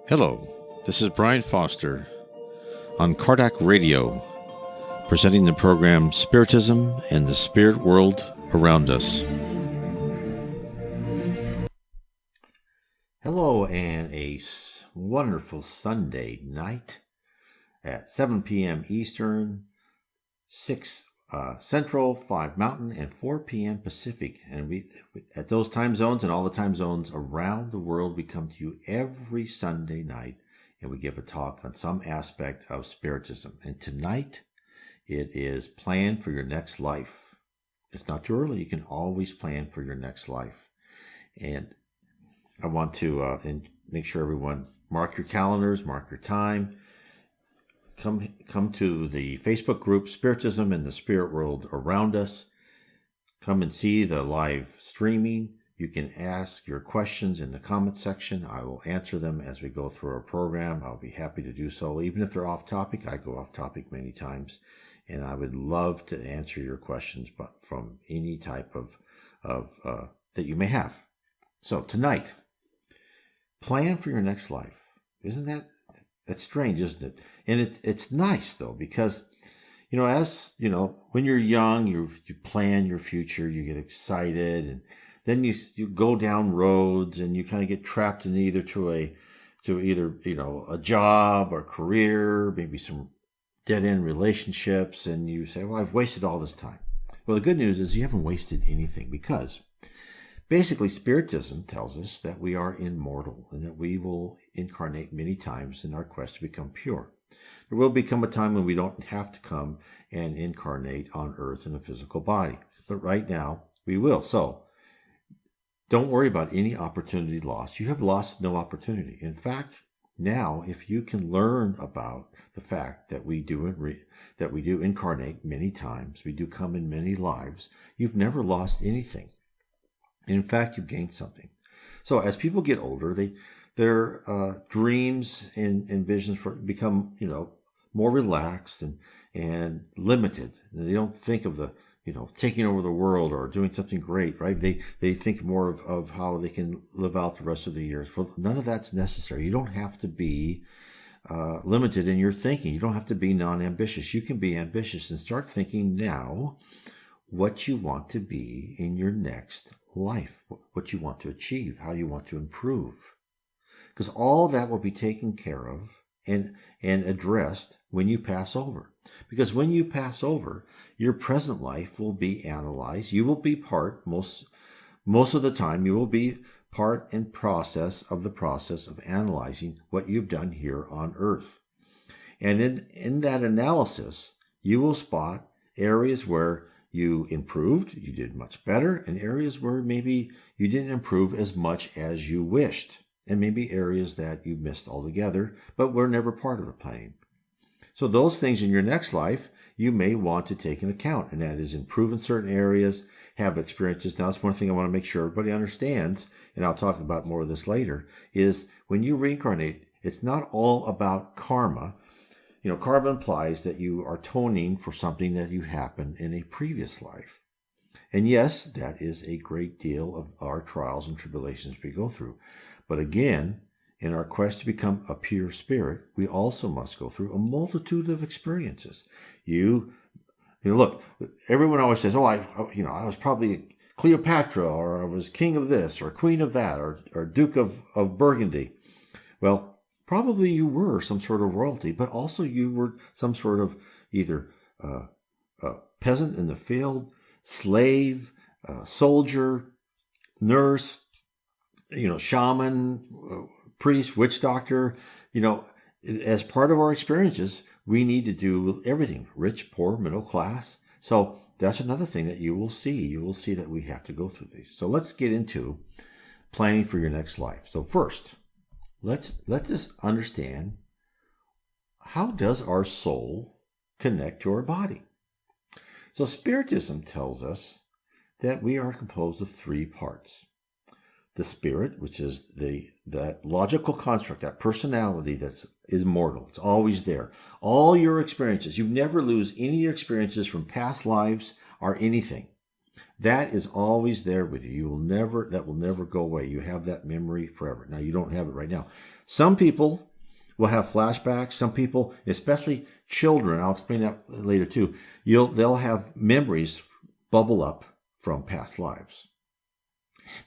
Hello, this is Brian Foster on Kardak Radio, presenting the program Spiritism and the Spirit World Around Us. Hello, and a wonderful Sunday night at 7 p.m. Eastern, 6 Central, 5 Mountain, and 4 p.m. Pacific. And we at those time zones and all the time zones around the world, we come to you every Sunday night and we give a talk on some aspect of Spiritism. And tonight, it is plan for your next life. It's not too early. You can always plan for your next life. And I want to make sure everyone mark your calendars, mark your time. Come to the Facebook group Spiritism and the Spirit World Around Us. Come and see the live streaming. You can ask your questions in the comment section. I will answer them as we go through our program. I'll be happy to do so. Even if they're off topic, I go off topic many times. And I would love to answer your questions, but from any type of that you may have. So tonight, plan for your next life. Isn't that? That's strange, isn't it? And it's nice though, because when you're young, you plan your future, you get excited, and then you go down roads and you kind of get trapped in either a job or career, maybe some dead end relationships, and you say, well, I've wasted all this time. Well, the good news is you haven't wasted anything, because basically, Spiritism tells us that we are immortal and that we will incarnate many times in our quest to become pure. There will become a time when we don't have to come and incarnate on earth in a physical body. But right now, we will. So, don't worry about any opportunity lost. You have lost no opportunity. In fact, now, if you can learn about the fact that we do incarnate many times, we do come in many lives, you've never lost anything. In fact, you gain something. So as people get older, their dreams and visions become, more relaxed and limited. They don't think of taking over the world or doing something great, right? They think more of how they can live out the rest of the years. Well, none of that's necessary. You don't have to be limited in your thinking. You don't have to be non-ambitious. You can be ambitious and start thinking now what you want to be in your next life, what you want to achieve, how you want to improve. Because all that will be taken care of and addressed when you pass over. Because when you pass over, your present life will be analyzed. You will be most of the time, you will be part and process of analyzing what you've done here on earth. And in that analysis, you will spot areas where you improved, you did much better, and areas where maybe you didn't improve as much as you wished, and maybe areas that you missed altogether, but were never part of the plan. So those things in your next life, you may want to take into account, and that is improve in certain areas, have experiences. Now, that's one thing I want to make sure everybody understands, and I'll talk about more of this later, is when you reincarnate, it's not all about karma. Karma implies that you are atoning for something that you happened in a previous life. And yes, that is a great deal of our trials and tribulations we go through. But again, in our quest to become a pure spirit, we also must go through a multitude of experiences. Look, everyone always says, I was probably Cleopatra, or I was king of this, or queen of that, or Duke of Burgundy. Well, probably you were some sort of royalty, but also you were some sort of either peasant in the field, slave, soldier, nurse, shaman, priest, witch doctor. As part of our experiences, we need to do everything, rich, poor, middle class. So that's another thing that you will see. You will see that we have to go through these. So let's get into planning for your next life. So first, let's just understand, how does our soul connect to our body? So Spiritism tells us that we are composed of three parts. The spirit, which is that logical construct, that personality that is immortal. It's always there. All your experiences, you never lose any of your experiences from past lives or anything. That is always there with you. That will never go away. You have that memory forever. Now, you don't have it right now. Some people will have flashbacks. Some people, especially children, I'll explain that later too. They'll have memories bubble up from past lives.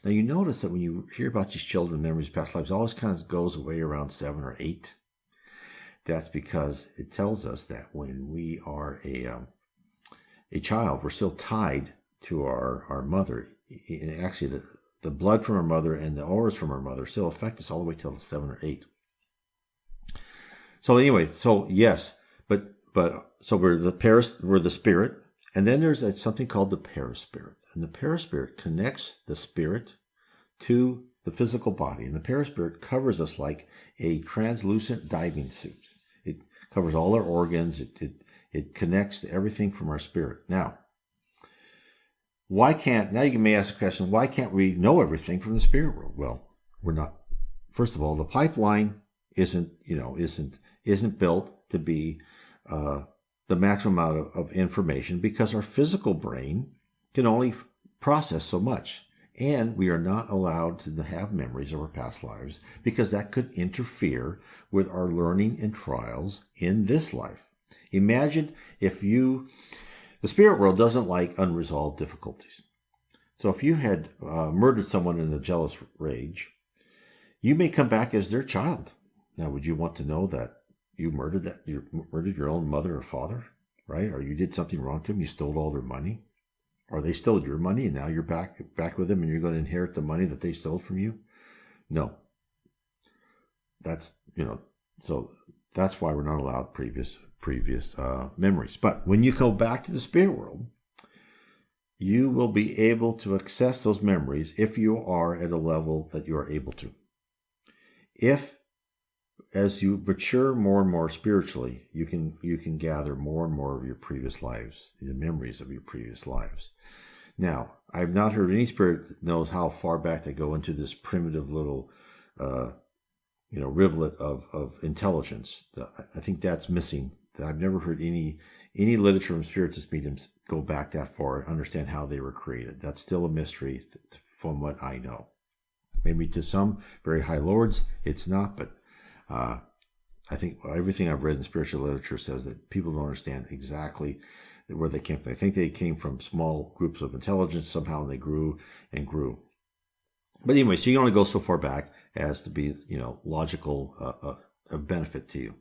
Now, you notice that when you hear about these children memories of past lives, it always kind of goes away around 7 or 8. That's because it tells us that when we are a child, we're still tied to our mother. And actually, the blood from our mother and the auras from our mother still affect us all the way till 7 or 8. So anyway, so yes, but so we're the spirit, and then there's something called the paraspirit, and the paraspirit connects the spirit to the physical body, and the paraspirit covers us like a translucent diving suit. It covers all our organs. It connects to everything from our spirit. Now you may ask the question, why can't we know everything from the spirit world? Well, we're not. First of all, the pipeline isn't built to be the maximum amount of information, because our physical brain can only process so much. And we are not allowed to have memories of our past lives, because that could interfere with our learning and trials in this life. Imagine if the spirit world doesn't like unresolved difficulties. So if you had murdered someone in a jealous rage, you may come back as their child. Now, would you want to know that you murdered your own mother or father, right? Or you did something wrong to them, you stole all their money? Or they stole your money and now you're back with them and you're going to inherit the money that they stole from you? No. So that's why we're not allowed previous memories. But when you go back to the spirit world, you will be able to access those memories if you are at a level that you are able to. As you mature more and more spiritually, you can gather more and more of your previous lives, the memories of your previous lives. Now, I've not heard any spirit that knows how far back they go into this primitive little, rivulet of intelligence. I think that's missing. I've never heard any literature from spiritist mediums go back that far and understand how they were created. That's still a mystery from what I know. Maybe to some very high lords, it's not, but I think everything I've read in spiritual literature says that people don't understand exactly where they came from. They think they came from small groups of intelligence somehow, and they grew and grew. But anyway, so you can only go so far back as to be, logical, a benefit to you.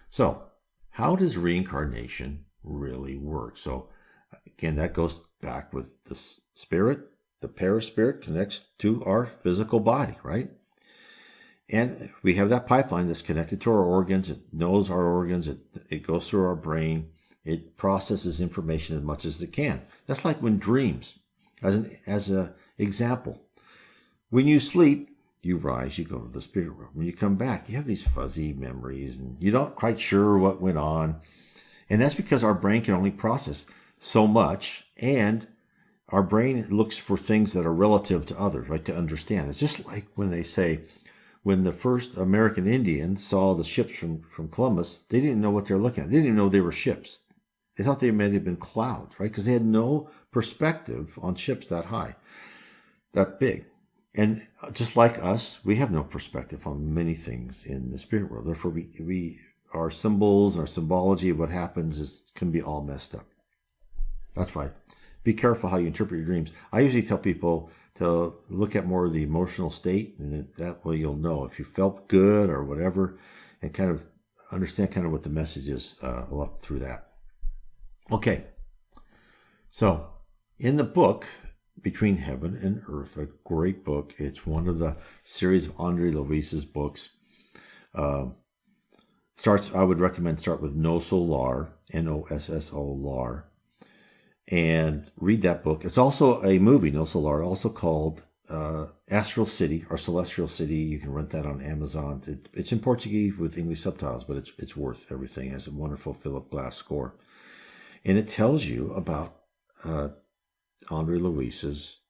So how does reincarnation really work? So again, that goes back with the spirit. The paraspirit connects to our physical body, right? And we have that pipeline that's connected to our organs. It knows our organs. It goes through our brain. It processes information as much as it can. That's like when dreams, as an example. When you sleep, you rise, you go to the spirit world. When you come back, you have these fuzzy memories and you're not quite sure what went on. And that's because our brain can only process so much, and our brain looks for things that are relative to others, right, to understand. It's just like when they say, when the first American Indians saw the ships from Columbus, they didn't know what they were looking at. They didn't even know they were ships. They thought they might have been clouds, right? Because they had no perspective on ships that high, that big. And just like us, we have no perspective on many things in the spirit world. Therefore, our symbols, our symbology of what happens can be all messed up. That's right. Be careful how you interpret your dreams. I usually tell people to look at more of the emotional state, and that way you'll know if you felt good or whatever, and kind of understand kind of what the message is through that. Okay. So in the book, Between Heaven and Earth, a great book. It's one of the series of Andre Luis's books. I would recommend start with No Solar, Nosso, and read that book. It's also a movie, No Solar, also called Astral City or Celestial City. You can rent that on Amazon. It's in Portuguese with English subtitles, but it's worth everything. It has a wonderful Philip Glass score. And it tells you about Andre Luis's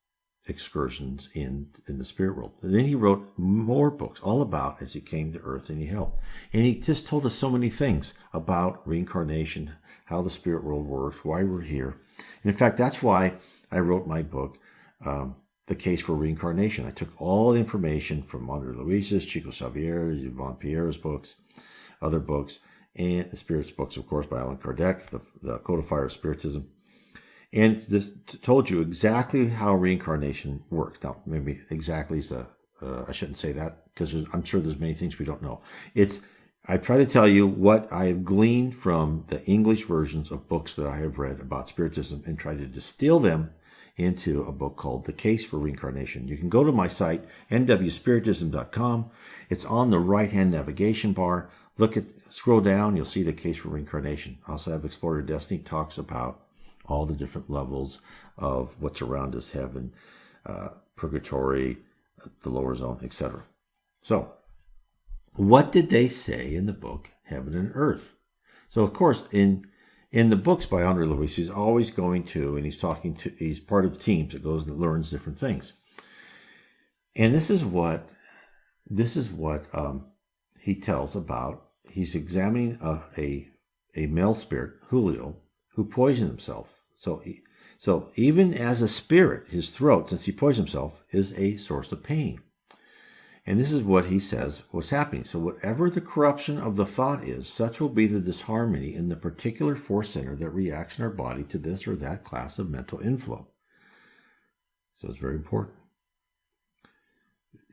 excursions in the spirit world. And then he wrote more books all about as he came to Earth and he helped. And he just told us so many things about reincarnation, how the spirit world works, why we're here. And in fact, that's why I wrote my book, The Case for Reincarnation. I took all the information from Andre Luis's, Chico Xavier, Yvonne Pierre's books, other books, and the Spirits books, of course, by Allan Kardec, the Codifier of Spiritism. And this told you exactly how reincarnation works. Now, maybe exactly is I shouldn't say that because I'm sure there's many things we don't know. I try to tell you what I have gleaned from the English versions of books that I have read about Spiritism and try to distill them into a book called The Case for Reincarnation. You can go to my site, nwspiritism.com. It's on the right-hand navigation bar. Scroll down, you'll see The Case for Reincarnation. I also have Explorer Destiny talks about all the different levels of what's around us, heaven, purgatory, the lower zone, etc. So, what did they say in the book Heaven and Earth? So, of course, in the books by Andre Luis, he's always going to, and he's part of teams that goes and learns different things. And this is what he tells about. He's examining a male spirit, Julio, who poisoned himself. So even as a spirit, his throat, since he poisoned himself, is a source of pain. And this is what he says, what's happening. So whatever the corruption of the thought is, such will be the disharmony in the particular force center that reacts in our body to this or that class of mental inflow. So it's very important.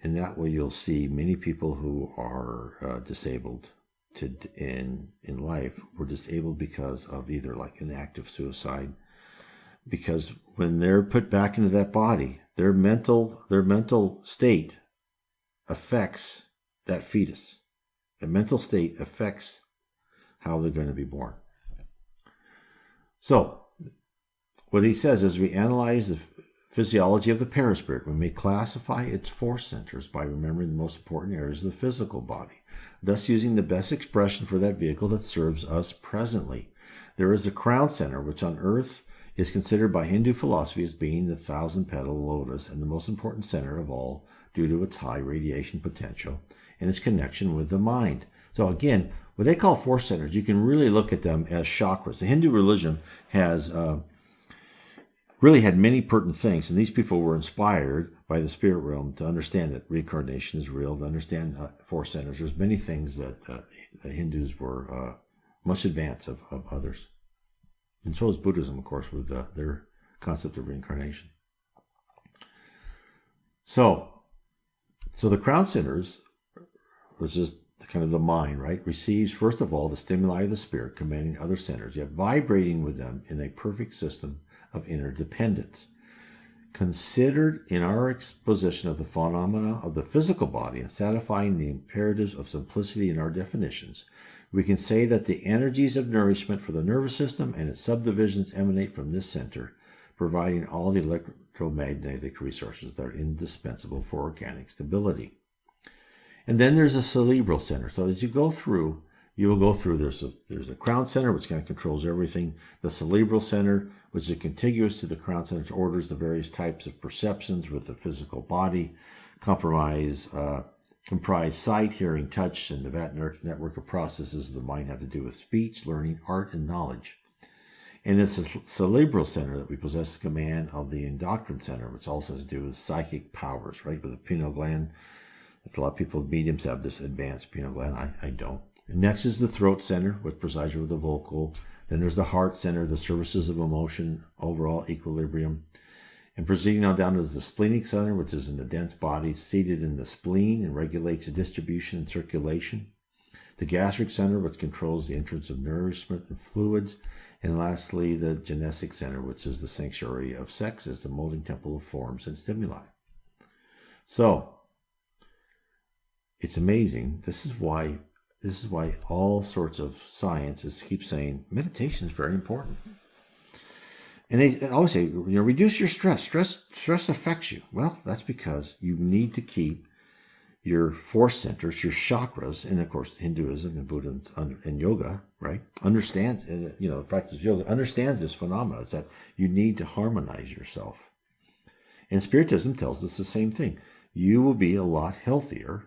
In that way, you'll see many people who are disabled in life were disabled because of either like an active suicide, because when they're put back into that body, their mental state affects that fetus. The mental state affects how they're going to be born. So, what he says is we analyze the physiology of the paraspirit. We may classify its force centers by remembering the most important areas of the physical body, thus using the best expression for that vehicle that serves us presently. There is a crown center, which on Earth is considered by Hindu philosophy as being the 1,000-petal lotus and the most important center of all due to its high radiation potential and its connection with the mind. So again, what they call force centers, you can really look at them as chakras. The Hindu religion has really had many pertinent things, and these people were inspired by the spirit realm to understand that reincarnation is real, to understand force centers. There's many things that the Hindus were much advanced of others. And so is Buddhism, of course, with their concept of reincarnation. So the crown centers, which is kind of the mind, right, receives, first of all, the stimuli of the spirit, commanding other centers, yet vibrating with them in a perfect system of interdependence. Considered in our exposition of the phenomena of the physical body and satisfying the imperatives of simplicity in our definitions, we can say that the energies of nourishment for the nervous system and its subdivisions emanate from this center, providing all the electromagnetic resources that are indispensable for organic stability. And then there's a cerebral center. So as you will go through, there's a crown center, which kind of controls everything. The cerebral center, which is contiguous to the crown center, which orders the various types of perceptions with the physical body, comprise sight, hearing, touch, and the vast network of processes of the mind have to do with speech, learning, art, and knowledge. And it's the cerebral center that we possess the command of the endocrine center, which also has to do with psychic powers, right? With the pineal gland. That's a lot of people, mediums, have this advanced pineal gland. I don't. And next is the throat center, which presides over the vocal. Then there's the heart center, the services of emotion, overall equilibrium. And proceeding on down to the splenic center, which is in the dense body, seated in the spleen and regulates the distribution and circulation. The gastric center, which controls the entrance of nourishment and fluids. And lastly, the genetic center, which is the sanctuary of sex, as the molding temple of forms and stimuli. So, it's amazing. This is why all sorts of science keep saying meditation is very important. And they always say, reduce your stress. Stress affects you. Well, that's because you need to keep your force centers, your chakras, and of course Hinduism and Buddhism and yoga, right? Understands, the practice of yoga understands this phenomenon. It's that you need to harmonize yourself. And Spiritism tells us the same thing. You will be a lot healthier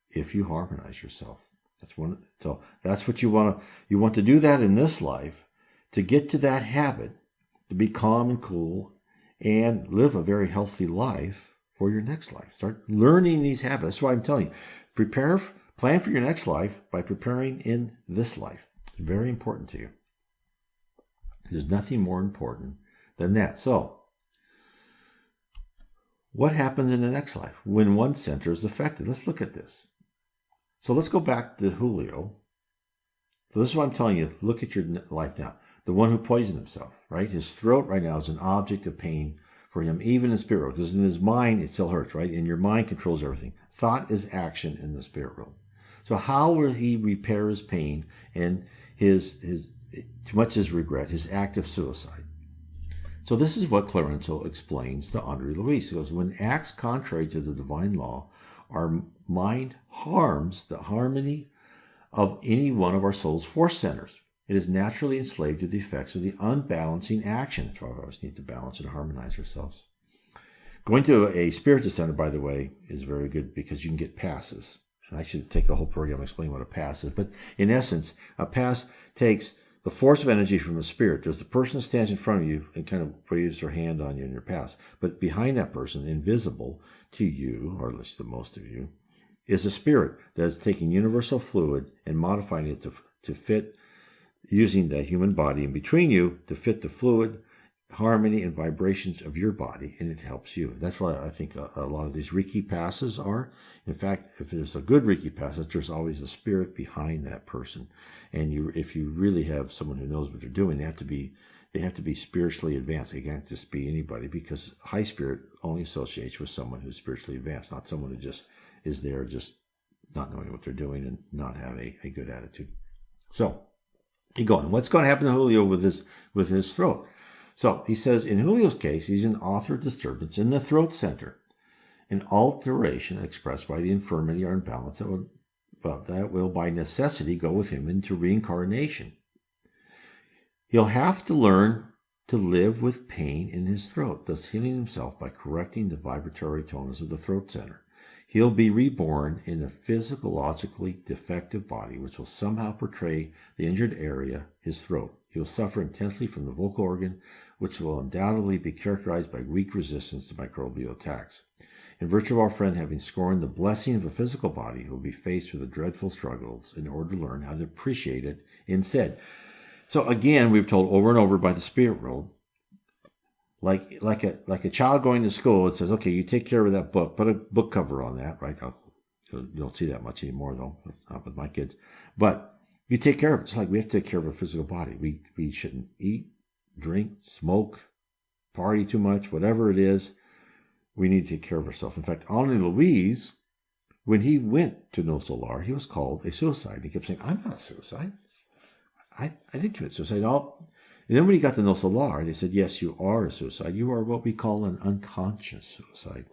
if you harmonize yourself. So that's what you want to. You want to do that in this life to get to that habit, to be calm and cool, and live a very healthy life for your next life. Start learning these habits. That's why I'm telling you, plan for your next life by preparing in this life. It's very important to you. There's nothing more important than that. So, what happens in the next life when one center is affected? Let's look at this. So let's go back to Julio. So this is what I'm telling you. Look at your life now. The one who poisoned himself, right? His throat right now is an object of pain for him, even in spirit world, because in his mind it still hurts, right? And your mind controls everything. Thought is action in the spirit world. So how will he repair his pain and his too much his regret, his act of suicide? So this is what Clarenzo explains to Andre Luis. He goes, when acts contrary to the divine law, our mind harms the harmony of any one of our soul's force centers. It is naturally enslaved to the effects of the unbalancing action. That's why we always need to balance and harmonize ourselves. Going to a Spiritist center, by the way, is very good because you can get passes. And I should take a whole program explaining what a pass is. But in essence, a pass takes the force of energy from a spirit. There's the person that stands in front of you and kind of waves their hand on you in your pass. But behind that person, invisible to you, or at least to most of you, is a spirit that is taking universal fluid and modifying it to fit, using the human body in between you to fit the fluid, harmony, and vibrations of your body, and it helps you. That's why I think a lot of these Reiki passes are. In fact, if there's a good Reiki passage, there's always a spirit behind that person. And if you really have someone who knows what they're doing, they have to be spiritually advanced. They can't just be anybody, because high spirit only associates with someone who's spiritually advanced, not someone who just is there just not knowing what they're doing and not have a good attitude. So, keep going. What's going to happen to Julio with his throat? So he says, in Julio's case, he's an author of disturbance in the throat center, an alteration expressed by the infirmity or imbalance that will by necessity go with him into reincarnation. He'll have to learn to live with pain in his throat, thus healing himself by correcting the vibratory tones of the throat center. He'll be reborn in a physiologically defective body, which will somehow portray the injured area, his throat. He will suffer intensely from the vocal organ, which will undoubtedly be characterized by weak resistance to microbial attacks. In virtue of our friend having scorned the blessing of a physical body, he will be faced with the dreadful struggles in order to learn how to appreciate it instead. So again, we've told over and over by the spirit world, like a child going to school, it says, okay, you take care of that book, put a book cover on that, right? You don't see that much anymore, though, not with my kids. But you take care of it. It's like we have to take care of our physical body. We shouldn't eat, drink, smoke, party too much, whatever it is. We need to take care of ourselves. In fact, Henri Louise, when he went to No Solar, he was called a suicide. He kept saying, I'm not a suicide. I didn't commit suicide. And then when he got to No Solar, they said, yes, you are a suicide. You are what we call an unconscious suicide.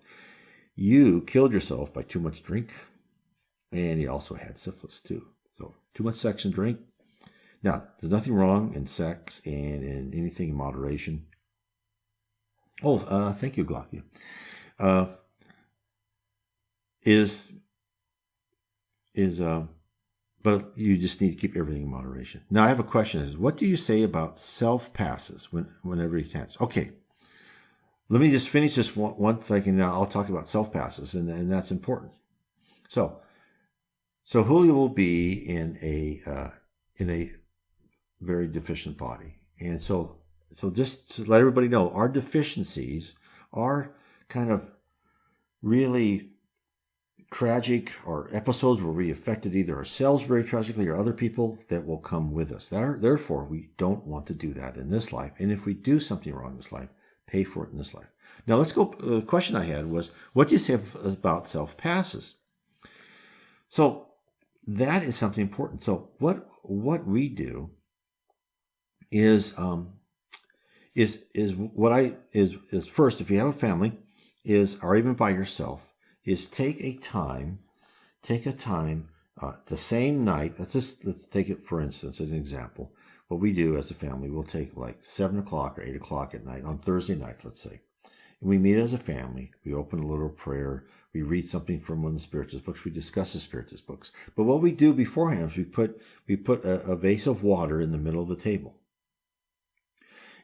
You killed yourself by too much drink. And he also had syphilis too. So too much sex and drink. Now, there's nothing wrong in sex and in anything in moderation. Oh, thank you, Glaucia. But you just need to keep everything in moderation. Now, I have a question. Is what do you say about self-passes whenever you can? Okay, let me just finish this one thing, and now I'll talk about self-passes, and that's important. So Julio will be in a very deficient body, and so just to let everybody know, our deficiencies are kind of really tragic, or episodes where we affected either ourselves very tragically or other people that will come with us. Therefore, we don't want to do that in this life. And if we do something wrong in this life, pay for it in this life. Now, let's go. The question I had was, what do you say about self-passes? So that is something important. So what we do is first, if you have a family, or even by yourself, is take a time, the same night. Let's take it, for instance, as an example. What we do as a family, we'll take like 7 o'clock or 8 o'clock at night on Thursday nights, let's say. And we meet as a family. We open a little prayer. We read something from one of the Spiritist books. We discuss the Spiritist books. But what we do beforehand is we put a vase of water in the middle of the table.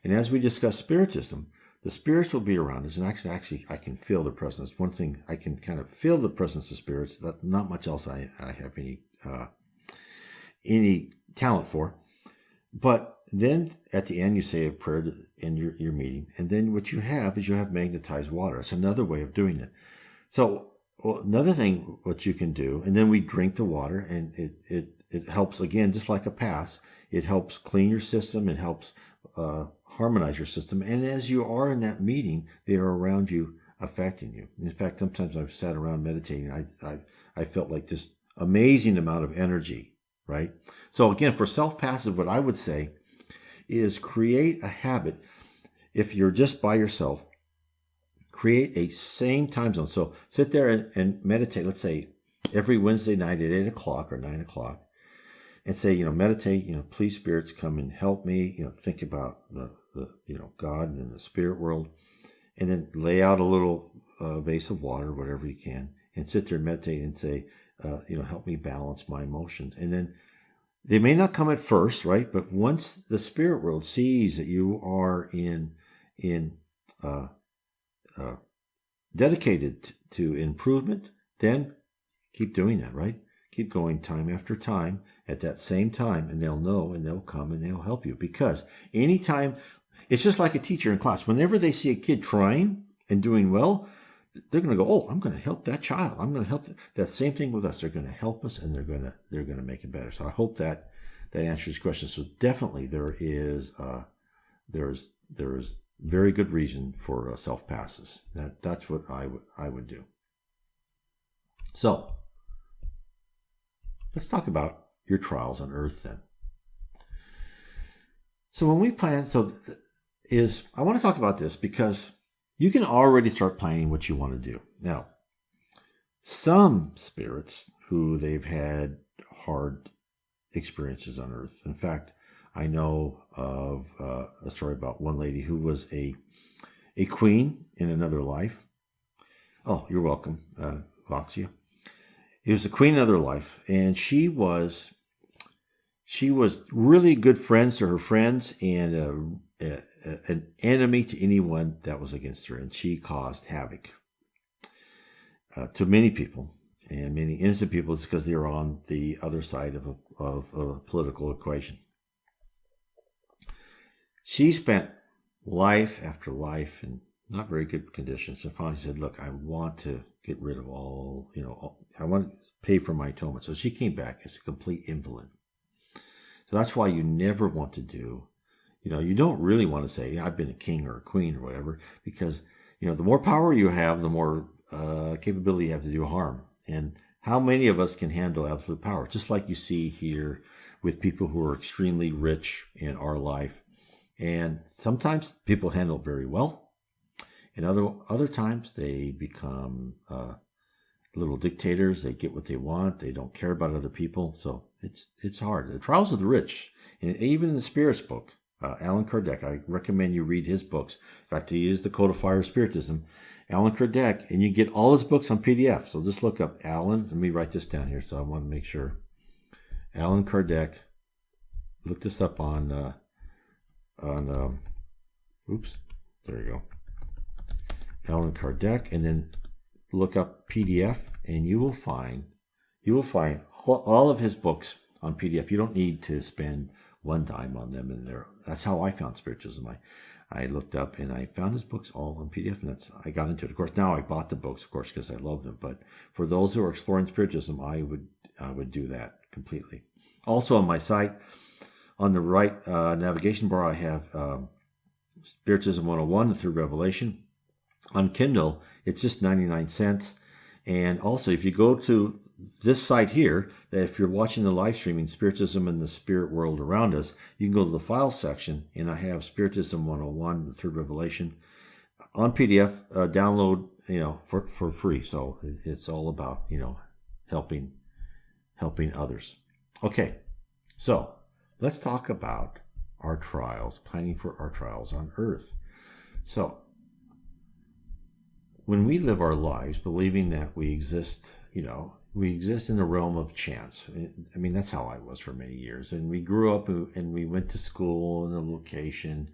And as we discuss Spiritism, the spirits will be around us. And actually, I can feel the presence. One thing, I can kind of feel the presence of spirits. That not much else I have any talent for. But then at the end, you say a prayer to end your meeting. And then what you have is you have magnetized water. It's another way of doing it. So another thing what you can do, and then we drink the water, and it helps, again, just like a pass. It helps clean your system. It helps harmonize your system. And as you are in that meeting, they are around you, affecting you. In fact, sometimes I've sat around meditating. I felt like just amazing amount of energy, right? So again, for self-passive, what I would say is create a habit. If you're just by yourself, create a same time zone. So sit there and meditate, let's say every Wednesday night at 8 o'clock or 9 o'clock, and say, meditate, please spirits come and help me, think about the God and the spirit world, and then lay out a little vase of water, whatever you can, and sit there and meditate and say, help me balance my emotions. And then they may not come at first, right? But once the spirit world sees that you are dedicated to improvement, then keep doing that, right? Keep going time after time at that same time, and they'll know, and they'll come and they'll help you. Because anytime, it's just like a teacher in class. Whenever they see a kid trying and doing well, they're going to go, oh, I'm going to help that child. I'm going to help that same thing with us. They're going to help us, and they're going to make it better. So I hope that answers your question. So definitely there is very good reason for self-passes. That's what I would do. So let's talk about your trials on earth then. So when we plan, I want to talk about this because you can already start planning what you want to do. Now, some spirits who they've had hard experiences on earth. In fact, I know of a story about one lady who was a queen in another life. Oh, you're welcome, Gloxia. He was a queen in another life, and she was really good friends to her friends and an enemy to anyone that was against her, and she caused havoc to many people, and many innocent people. It's because they were on the other side of a political equation. She spent life after life in not very good conditions, and finally said, look, I want to get rid of all, I want to pay for my atonement. So she came back as a complete invalid. So that's why you never want to do, you don't really want to say, I've been a king or a queen or whatever, because, the more power you have, the more capability you have to do harm. And how many of us can handle absolute power? Just like you see here with people who are extremely rich in our life. And sometimes people handle it very well. And other times they become little dictators. They get what they want. They don't care about other people. So it's hard. The Trials of the Rich, and even in the Spirits book, Allan Kardec, I recommend you read his books. In fact, he is the codifier of Spiritism. Allan Kardec, and you get all his books on PDF. So just look up Allan. Let me write this down here so I want to make sure. Allan Kardec. Look this up on oops, there you go. Allan Kardec, and then look up PDF, and you will find all of his books on PDF. You don't need to spend one dime on them, and that's how I found Spiritism. I looked up and I found his books all on PDF, and I got into it. Of course, now I bought the books, of course, because I love them. But for those who are exploring Spiritism, I would do that completely. Also on my site, on the right navigation bar, I have Spiritism 101, the Third Revelation. On Kindle, it's just 99 cents. And also, if you go to this site here, that if you're watching the live streaming, Spiritism and the Spirit World Around Us, you can go to the Files section, and I have Spiritism 101, the Third Revelation, on PDF, download, for free. So it's all about, helping others. Okay, so let's talk about our trials, planning for our trials on earth. So when we live our lives believing that we exist, we exist in the realm of chance. I mean, that's how I was for many years. And we grew up and we went to school in a location,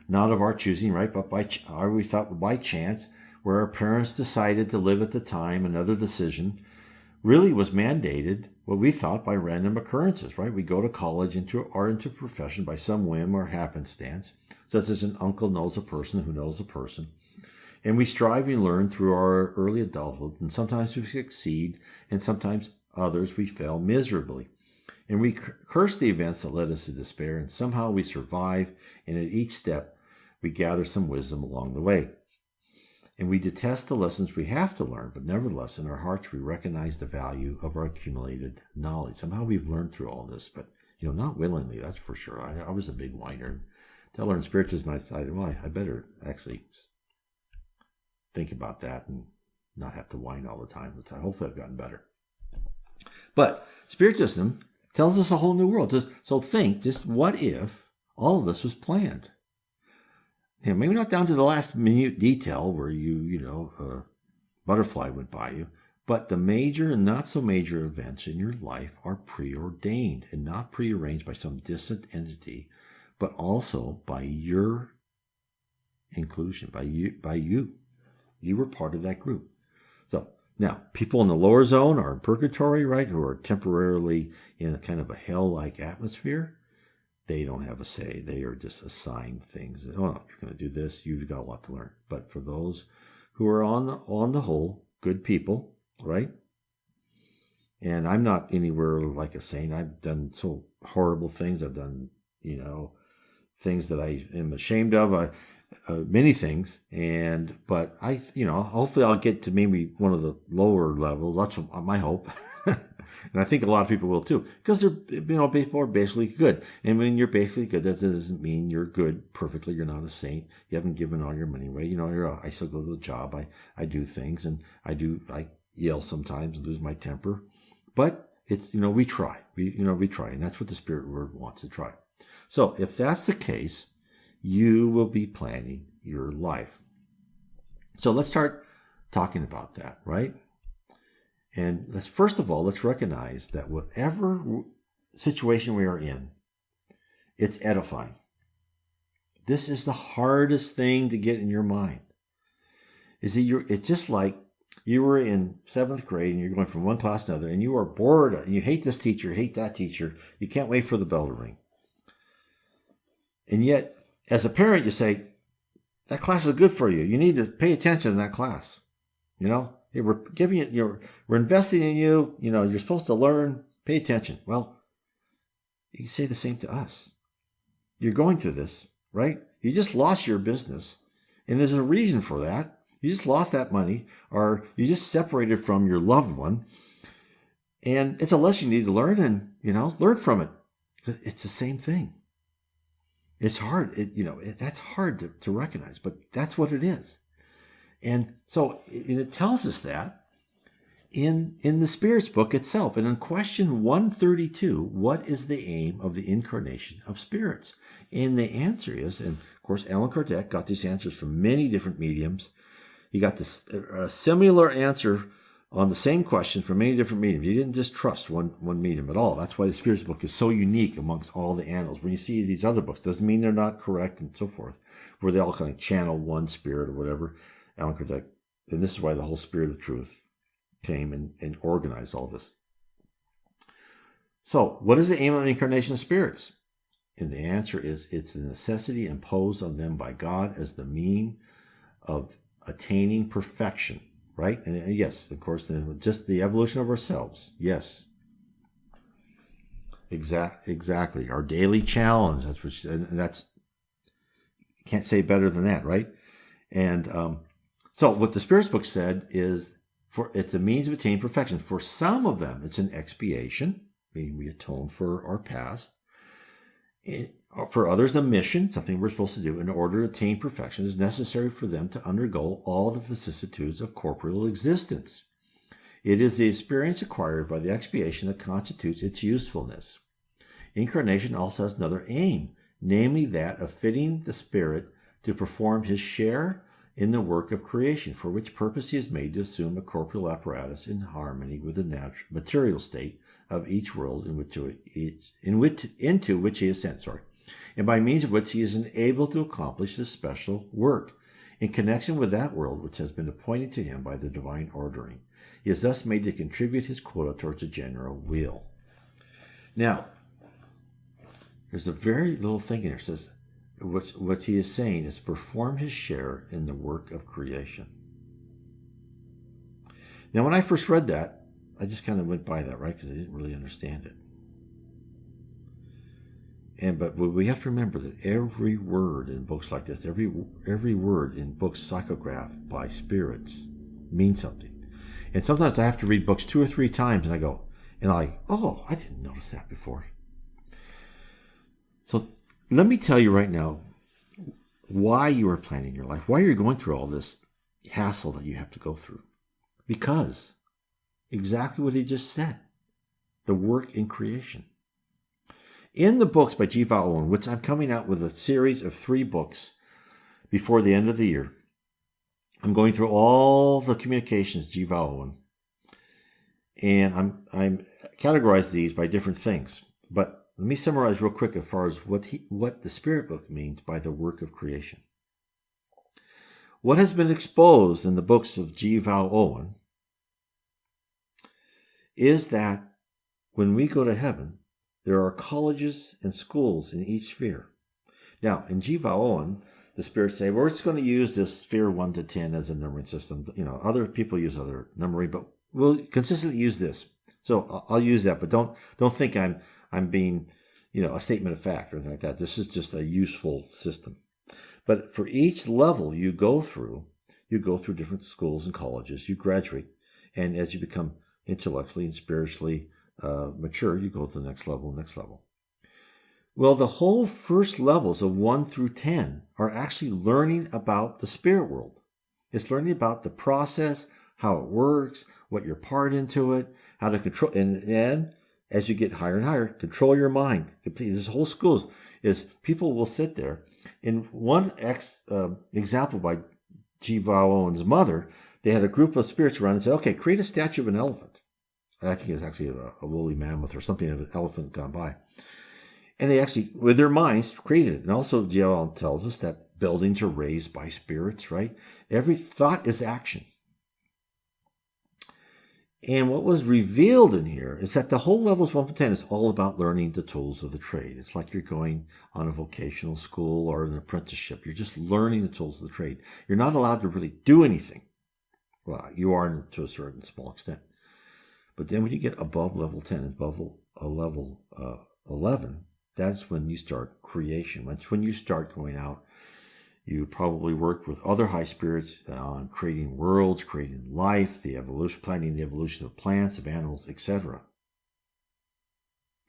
not of our choosing, right? But we thought by chance, where our parents decided to live at the time, another decision really was mandated, what we thought, by random occurrences, right? We go to college into a profession by some whim or happenstance, such as an uncle knows a person who knows a person. And we strive and learn through our early adulthood, and sometimes we succeed, and sometimes others we fail miserably. And we curse the events that led us to despair, and somehow we survive, and at each step we gather some wisdom along the way. And we detest the lessons we have to learn, but nevertheless, in our hearts we recognize the value of our accumulated knowledge. Somehow we've learned through all this, but not willingly, that's for sure. I was a big whiner. Until I learned Spiritism, I decided, well, I better actually think about that and not have to whine all the time. Hopefully I've gotten better. But Spiritism tells us a whole new world. So think, what if all of this was planned? Maybe not down to the last minute detail where a butterfly went by you, but the major and not so major events in your life are preordained and not prearranged by some distant entity, but also by your inclusion, by you. You were part of that group. So now, people in the lower zone are in purgatory, right, who are temporarily in a kind of a hell-like atmosphere. They don't have a say. They are just assigned things. Oh, no, you're going to do this. You've got a lot to learn. But for those who are on the whole, good people, right? And I'm not anywhere like a saint. I've done so horrible things. I've done, things that I am ashamed of. Many things, but hopefully I'll get to maybe one of the lower levels. That's my hope, and I think a lot of people will too, because people are basically good. And when you're basically good, that doesn't mean you're good perfectly. You're not a saint. You haven't given all your money away. I still go to a job. I do things, and I yell sometimes and lose my temper, but it's we try. We try, and that's what the Spirit Word wants to try. So if that's the case, you will be planning your life. So let's start talking about that, right? And first of all, let's recognize that whatever situation we are in, it's edifying. This is the hardest thing to get in your mind. It's just like you were in 7th grade and you're going from one class to another, and you are bored and you hate this teacher, hate that teacher. You can't wait for the bell to ring. And yet, as a parent, you say, that class is good for you. You need to pay attention in that class. We're giving you, we're investing in you. You're supposed to learn, pay attention. Well, you can say the same to us. You're going through this, right? You just lost your business. And there's a reason for that. You just lost that money, or you just separated from your loved one. And it's a lesson you need to learn, and, learn from it. It's the same thing. It's hard, that's hard to recognize, but that's what it is. And so it tells us that in the Spirit's book itself. And in question 132, what is the aim of the incarnation of spirits? And the answer is, and of course, Allan Kardec got these answers from many different mediums. He got a similar answer on the same question from many different mediums. He didn't just trust one medium at all. That's why the Spirit's book is so unique amongst all the annals. When you see these other books, doesn't mean they're not correct and so forth, where they all kind of channel one spirit or whatever. Allan Kardec, and this is why the whole Spirit of Truth came and organized all this. So, what is the aim of the incarnation of spirits? And the answer is, it's the necessity imposed on them by God as the mean of attaining perfection. Right? And yes, of course, just the evolution of ourselves. Yes. Exactly. Our daily challenge. That's can't say better than that, right? And so what the Spirit's book said is, it's a means of attaining perfection. For some of them, it's an expiation, meaning we atone for our past. For others, the mission, something we're supposed to do in order to attain perfection, is necessary for them to undergo all the vicissitudes of corporeal existence. It is the experience acquired by the expiation that constitutes its usefulness. Incarnation also has another aim, namely that of fitting the spirit to perform his share in the work of creation, for which purpose he is made to assume a corporeal apparatus in harmony with the natural material state of each world into which he is sent, and by means of which he is enabled to accomplish this special work in connection with that world which has been appointed to him by the divine ordering. He is thus made to contribute his quota towards the general will. Now, there's a very little thing here. It says, what he is saying is perform his share in the work of creation. Now, when I first read that, I just kind of went by that, right? Because I didn't really understand it. But we have to remember that every word in books like this, every word in books psychographed by spirits means something. And sometimes I have to read books 2 or 3 times, and I go, oh, I didn't notice that before. So let me tell you right now why you are planning your life, why you're going through all this hassle that you have to go through. Because exactly what he just said, the work in creation. In the books by Jiva Owen, which I'm coming out with a series of 3 books before the end of the year, I'm going through all the communications Jiva Owen, and I'm categorized these by different things. But let me summarize real quick as far as what the Spirit book means by the work of creation. What has been exposed in the books of Jiva Owen is that when we go to heaven, there are colleges and schools in each sphere. Now, in Jiva Owen, the spirits say, we're just going to use this sphere 1 to 10 as a numbering system. Other people use other numbering, but we'll consistently use this. So I'll use that, but don't think I'm being, a statement of fact or anything like that. This is just a useful system. But for each level you go through different schools and colleges, you graduate, and as you become intellectually and spiritually mature, you go to the next level. Well, the whole first levels of 1 through 10 are actually learning about the spirit world. It's learning about the process, how it works, what your part into it, how to control, and then as you get higher and higher, control your mind. This whole school is people will sit there. In one example by Jiva Owen's mother, they had a group of spirits around and said, okay, create a statue of an elephant. I think it's actually a woolly mammoth or something of an elephant gone by. And they actually, with their minds, created it. And also, Jiva tells us that buildings are raised by spirits, right? Every thought is action. And what was revealed in here is that the whole levels 1 to 10 is all about learning the tools of the trade. It's like you're going on a vocational school or an apprenticeship. You're just learning the tools of the trade. You're not allowed to really do anything. Well, you are to a certain small extent. But then when you get above level 10 and above level 11, that's when you start creation. That's when you start going out. You probably worked with other high spirits on creating worlds, creating life, planning the evolution of plants, of animals, etc.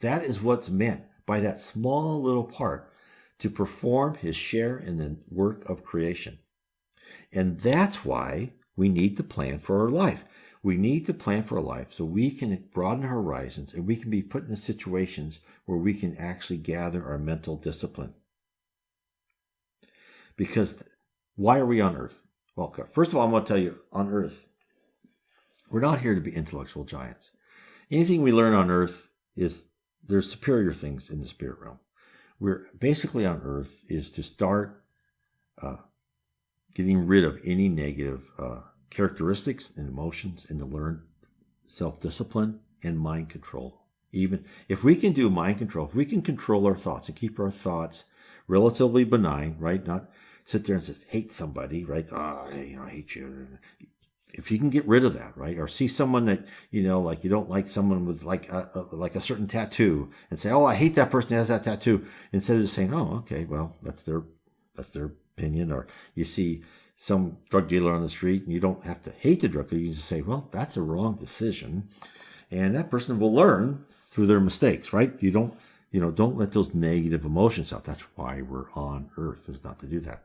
That is what's meant by that small little part to perform his share in the work of creation. And that's why we need to plan for our life. We need to plan for our life so we can broaden our horizons and we can be put in situations where we can actually gather our mental discipline. Because why are we on Earth? Well, first of all, I want to tell you, on Earth, we're not here to be intellectual giants. Anything we learn on Earth there's superior things in the spirit realm. We're basically on Earth is to start getting rid of any negative characteristics and emotions and to learn self-discipline and mind control. Even if we can do mind control, if we can control our thoughts and keep our thoughts relatively benign, right? Not sit there and just hate somebody, right? I hate you. If you can get rid of that, right? Or see someone that, like you don't like someone with like a certain tattoo and say, oh, I hate that person that has that tattoo. Instead of just saying, oh, okay, well, that's their opinion. Or you see some drug dealer on the street and you don't have to hate the drug dealer. You can just say, well, that's a wrong decision. And that person will learn through their mistakes, right? You don't let those negative emotions out. That's why we're on Earth, is not to do that.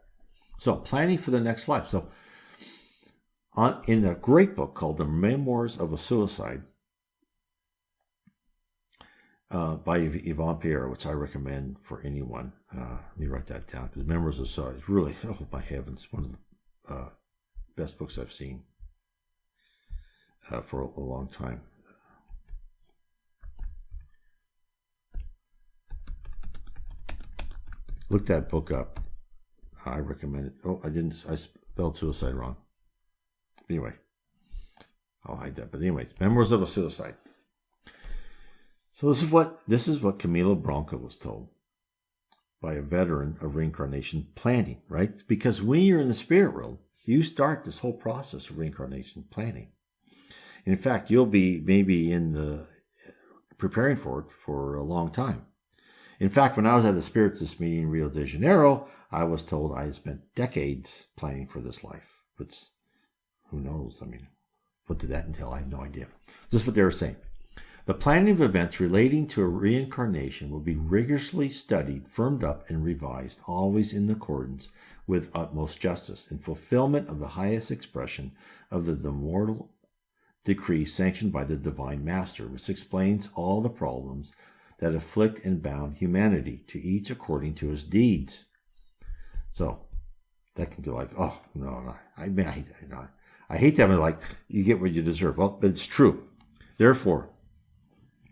So planning for the next life. So in a great book called The Memoirs of a Suicide by Yvonne Pierre, which I recommend for anyone. Let me write that down, because Memoirs of a Suicide is really, oh my heavens, one of the best books I've seen for a long time. Look that book up. I recommend it. Oh, I spelled suicide wrong. Anyway, I'll hide that. But anyways, Memoirs of a Suicide. So this is what Camilo Branco was told by a veteran of reincarnation planning, right? Because when you're in the spirit world, you start this whole process of reincarnation planning. And in fact, you'll be maybe preparing for it for a long time. In fact, when I was at a Spiritism meeting in Rio de Janeiro, I was told I had spent decades planning for this life. Which, who knows? I mean, what did that entail? I have no idea. Just what they were saying. The planning of events relating to a reincarnation will be rigorously studied, firmed up, and revised, always in accordance with utmost justice, in fulfillment of the highest expression of the immortal decree sanctioned by the Divine Master, which explains all the problems that afflict and bound humanity, to each according to his deeds. So that can be like, oh no, I mean, I hate that. Like, you get what you deserve. Well, but it's true. Therefore,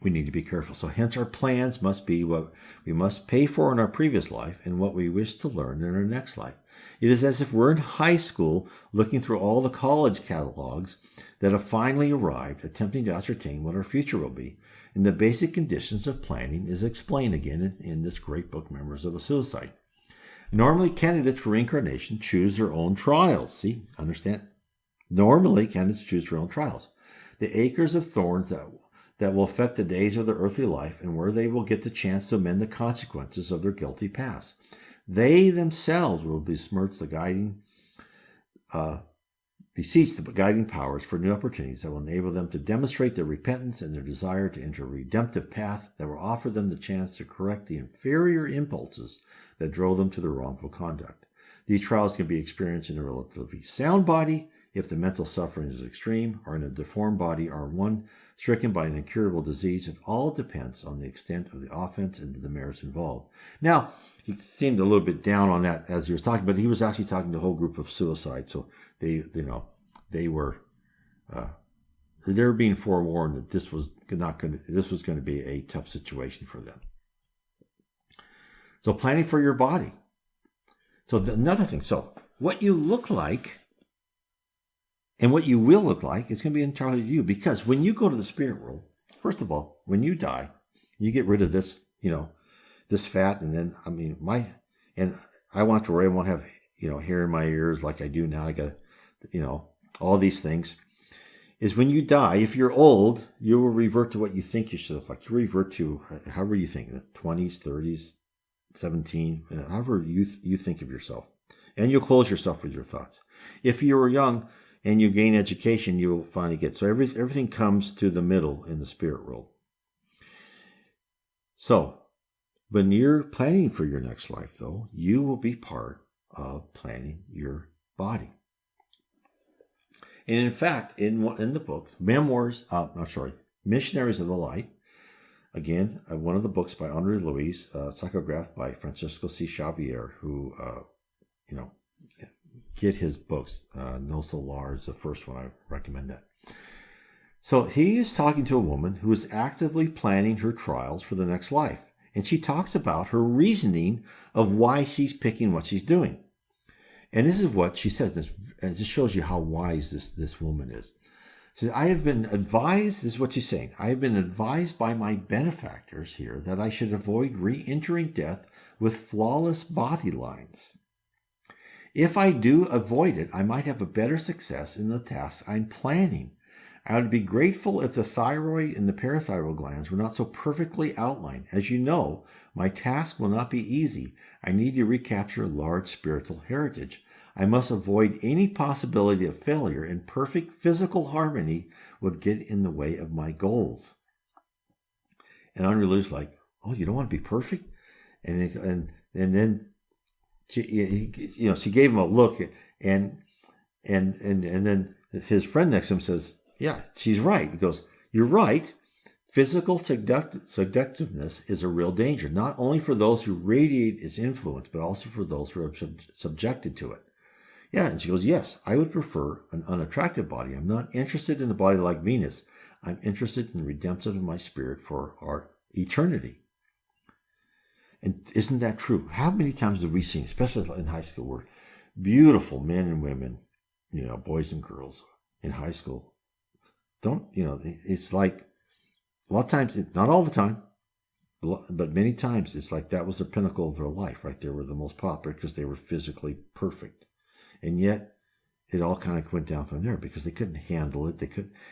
we need to be careful. So hence our plans must be what we must pay for in our previous life and what we wish to learn in our next life. It is as if we're in high school looking through all the college catalogs that have finally arrived, attempting to ascertain what our future will be. And the basic conditions of planning is explained again in this great book, Memoirs of a Suicide. Normally, candidates for reincarnation choose their own trials. See, understand? Normally, candidates choose their own trials. The acres of thorns that will affect the days of their earthly life, and where they will get the chance to amend the consequences of their guilty past. They themselves will besmirch the beseech the guiding powers for new opportunities that will enable them to demonstrate their repentance and their desire to enter a redemptive path that will offer them the chance to correct the inferior impulses that drove them to their wrongful conduct. These trials can be experienced in a relatively sound body, if the mental suffering is extreme, or in a deformed body, or one stricken by an incurable disease. It all depends on the extent of the offense and the merits involved. Now, he seemed a little bit down on that as he was talking, but he was actually talking to a whole group of suicides. So they were being forewarned that this was going to be a tough situation for them. So planning for your body. So another thing. So what you look like and what you will look like is going to be entirely you, because when you go to the spirit world, first of all, when you die, you get rid of this, this fat, and then I want to where I won't have, hair in my ears like I do now. I got, all these things. Is when you die, if you're old, you will revert to what you think you should look like. You revert to however you think, the 20s, 30s, 17, however you think of yourself. And you'll close yourself with your thoughts. If you were young and you gain education, you will finally get. So everything comes to the middle in the spirit world. So when you're planning for your next life, though, you will be part of planning your body. And in fact, in the book, Missionaries of the Light, again, one of the books by Andre Luis, psychographed by Francisco C. Xavier, who, get his books. No Solar is the first one. I recommend that. So he is talking to a woman who is actively planning her trials for the next life. And she talks about her reasoning of why she's picking what she's doing. And this is what she says. It just shows you how wise this woman is. She says, I have been advised, this is what she's saying, I have been advised by my benefactors here that I should avoid re-entering death with flawless body lines. If I do avoid it, I might have a better success in the tasks I'm planning. I would be grateful if the thyroid and the parathyroid glands were not so perfectly outlined. As you know, my task will not be easy. I need to recapture a large spiritual heritage. I must avoid any possibility of failure, and perfect physical harmony would get in the way of my goals. And Andrew like, oh, you don't want to be perfect? And then she gave him a look, and then his friend next to him says, yeah, she's right. He goes, you're right. Physical seductiveness is a real danger, not only for those who radiate its influence, but also for those who are subjected to it. Yeah, and she goes, yes, I would prefer an unattractive body. I'm not interested in a body like Venus. I'm interested in the redemption of my spirit for our eternity. And isn't that true? How many times have we seen, especially in high school, where beautiful men and women, boys and girls in high school, it's like a lot of times, not all the time, but many times it's like that was the pinnacle of their life, right? They were the most popular because they were physically perfect. And yet it all kind of went down from there because they couldn't handle it.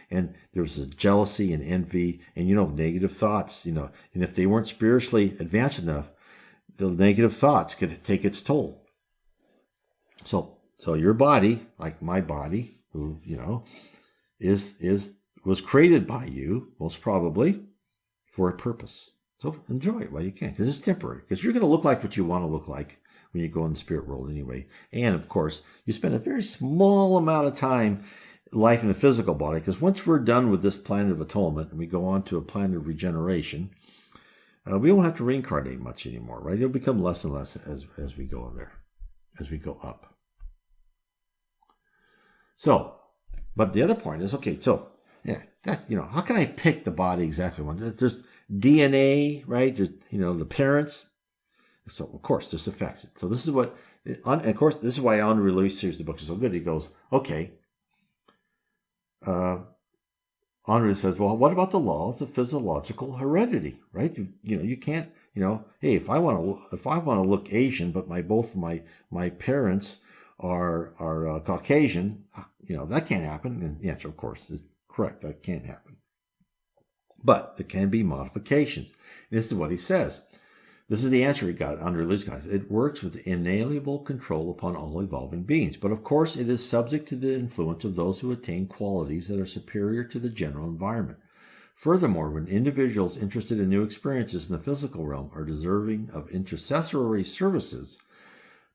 And there was this jealousy and envy and, negative thoughts, and if they weren't spiritually advanced enough, the negative thoughts could take its toll. So your body, like my body, who, was created by you, most probably, for a purpose. So enjoy it while you can, because it's temporary. Because you're going to look like what you want to look like when you go in the spirit world anyway. And of course, you spend a very small amount of time life in a physical body, because once we're done with this planet of atonement and we go on to a planet of regeneration, we won't have to reincarnate much anymore, right? It'll become less and less as we go in there, as we go up. So, but the other point is, okay, so, yeah, that's, how can I pick the body exactly? There's DNA, right? There's, the parents. So, of course, this affects it. So this is what, and of course, this is why Andre Luis series the book is so good. He goes, okay, Andre says, well, what about the laws of physiological heredity, right? You can't, hey, if I want to look Asian, but both my parents are Caucasian, that can't happen. And the answer, of course, is correct. That can't happen. But there can be modifications. And this is what he says. This is the answer he got, Andre Luis got. It works with inalienable control upon all evolving beings. But of course, it is subject to the influence of those who attain qualities that are superior to the general environment. Furthermore, when individuals interested in new experiences in the physical realm are deserving of intercessory services,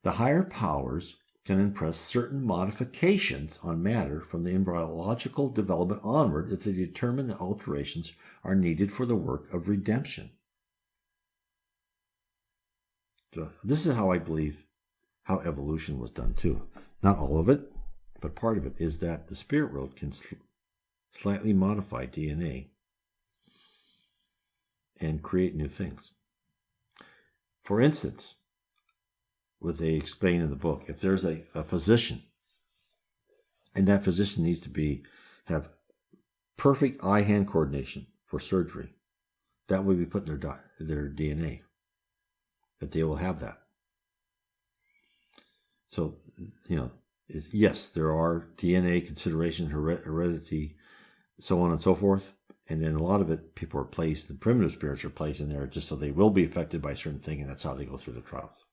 the higher powers can impress certain modifications on matter from the embryological development onward if they determine that alterations are needed for the work of redemption. So this is how I believe how evolution was done too. Not all of it, but part of it is that the spirit world can slightly modify DNA and create new things. For instance, what they explain in the book, if there's a physician, and that physician needs to have perfect eye-hand coordination for surgery, that will be put in their DNA, that they will have that. So, yes, there are DNA considerations, heredity, so on and so forth. And then a lot of it, people are placed, the primitive spirits are placed in there just so they will be affected by a certain thing, and that's how they go through the trials.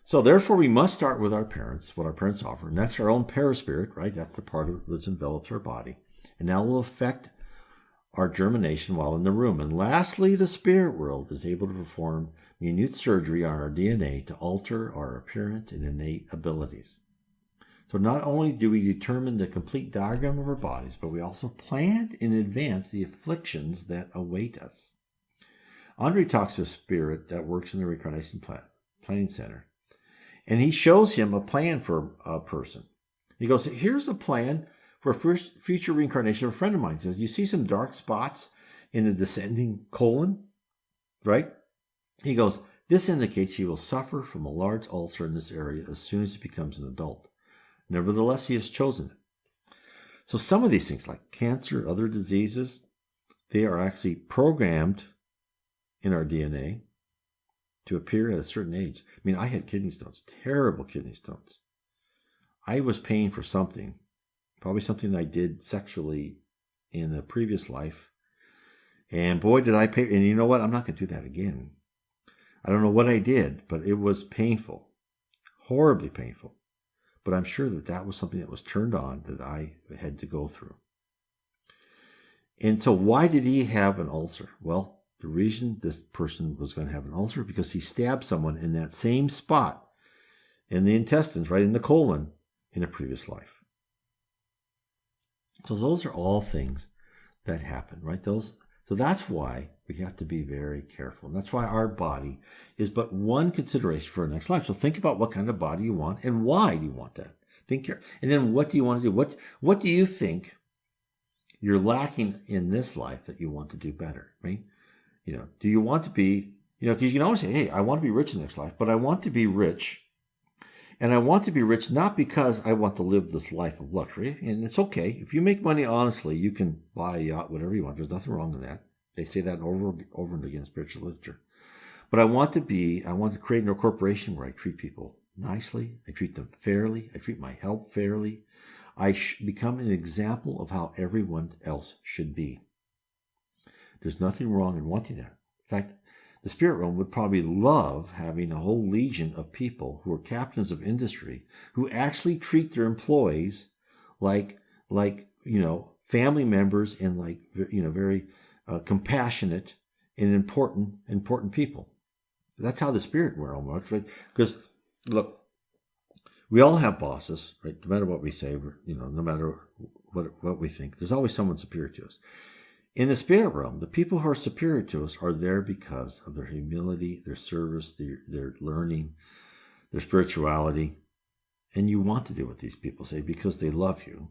So therefore, we must start with our parents, what our parents offer. Next, our own paraspirit, right? That's the part of it that envelops our body. And that will affect our germination while in the room. And lastly, the spirit world is able to perform minute surgery on our DNA to alter our appearance and innate abilities. So not only do we determine the complete diagram of our bodies, but we also plan in advance the afflictions that await us. Andre talks to a spirit that works in the reincarnation planning center, and he shows him a plan for a person. He goes, here's a plan for a future reincarnation of a friend of mine. He says, you see some dark spots in the descending colon, right? He goes, this indicates he will suffer from a large ulcer in this area as soon as he becomes an adult. Nevertheless, he has chosen it. So some of these things, like cancer, other diseases, they are actually programmed in our DNA to appear at a certain age. I mean, I had kidney stones, terrible kidney stones. I was paying for something, probably something I did sexually in a previous life. And boy, did I pay. And you know what? I'm not going to do that again. I don't know what I did, but it was painful, horribly painful. But I'm sure that was something that was turned on that I had to go through. And so why did he have an ulcer? Well, the reason this person was going to have an ulcer because he stabbed someone in that same spot in the intestines, right in the colon, in a previous life. So those are all things that happen, right? So that's why we have to be very careful. And that's why our body is but one consideration for our next life. So think about what kind of body you want and why do you want that. And then what do you want to do? What do you think you're lacking in this life that you want to do better, right? Do you want to be, because you can always say, hey, I want to be rich in the next life, but I want to be rich. And I want to be rich not because I want to live this life of luxury. And it's okay. If you make money honestly, you can buy a yacht, whatever you want. There's nothing wrong with that. They say that over and again in spiritual literature. But I want to create a corporation where I treat people nicely. I treat them fairly. I treat my help fairly. I become an example of how everyone else should be. There's nothing wrong in wanting that. In fact, the spirit realm would probably love having a whole legion of people who are captains of industry who actually treat their employees like family members and very compassionate and important people. That's how the spirit realm works, right? Because look, we all have bosses, right? No matter what we say, no matter what we think, there's always someone superior to us. In the spirit realm, the people who are superior to us are there because of their humility, their service, their learning, their spirituality. And you want to do what these people say because they love you.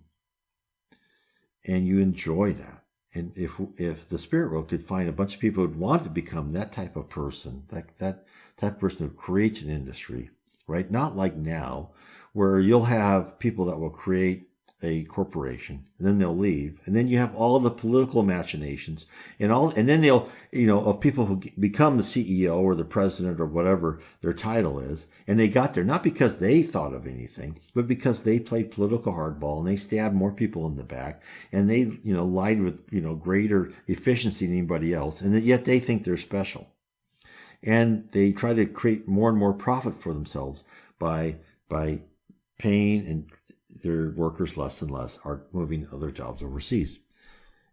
And you enjoy that. And if the spirit world could find a bunch of people who would want to become that type of person, that type of person who creates an industry, right? Not like now, where you'll have people that will create a corporation and then they'll leave, and then you have all the political machinations and then they'll of people who become the CEO or the president or whatever their title is, and they got there not because they thought of anything, but because they played political hardball and they stabbed more people in the back and they lied with greater efficiency than anybody else, and yet they think they're special, and they try to create more and more profit for themselves by paying and their workers less and less, are moving other jobs overseas.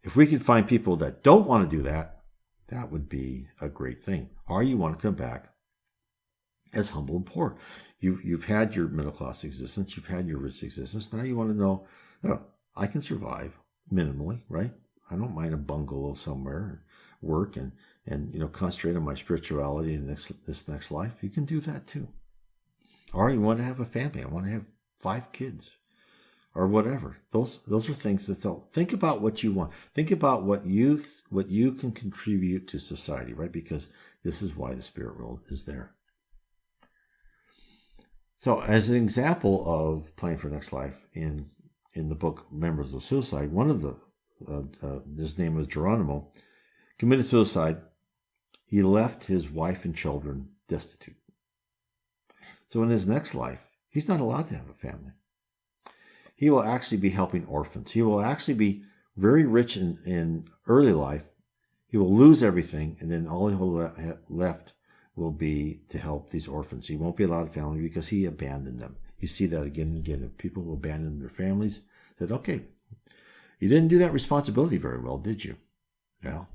If we could find people that don't want to do that, that would be a great thing. Or you want to come back as humble and poor. You've had your middle class existence, you've had your rich existence. Now you want to know, I can survive minimally, right? I don't mind a bungalow somewhere, work and concentrate on my spirituality in this next life. You can do that too. Or you want to have a family. I want to have 5 kids. Or whatever. Those are things that think about what you want. Think about what you can contribute to society, right? Because this is why the spirit world is there. So, as an example of planning for next life, in the book Members of Suicide, one of his name was Geronimo, committed suicide. He left his wife and children destitute. So, in his next life, he's not allowed to have a family. He will actually be helping orphans. He will actually be very rich in early life. He will lose everything, and then all he will have left will be to help these orphans. He won't be allowed a family because he abandoned them. You see that again and again. If people who abandon their families, said, okay, you didn't do that responsibility very well, did you? Well,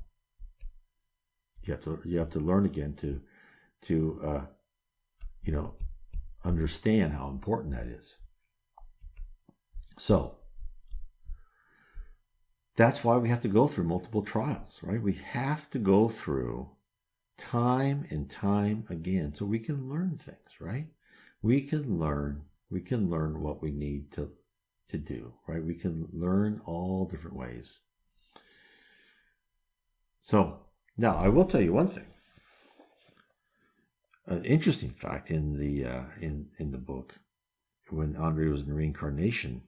you have to learn again to understand how important that is. So, that's why we have to go through multiple trials, right? We have to go through time and time again so we can learn things, right? We can learn what we need to do, right? We can learn all different ways. So, now I will tell you one thing. An interesting fact in the book, when Andre was in the reincarnation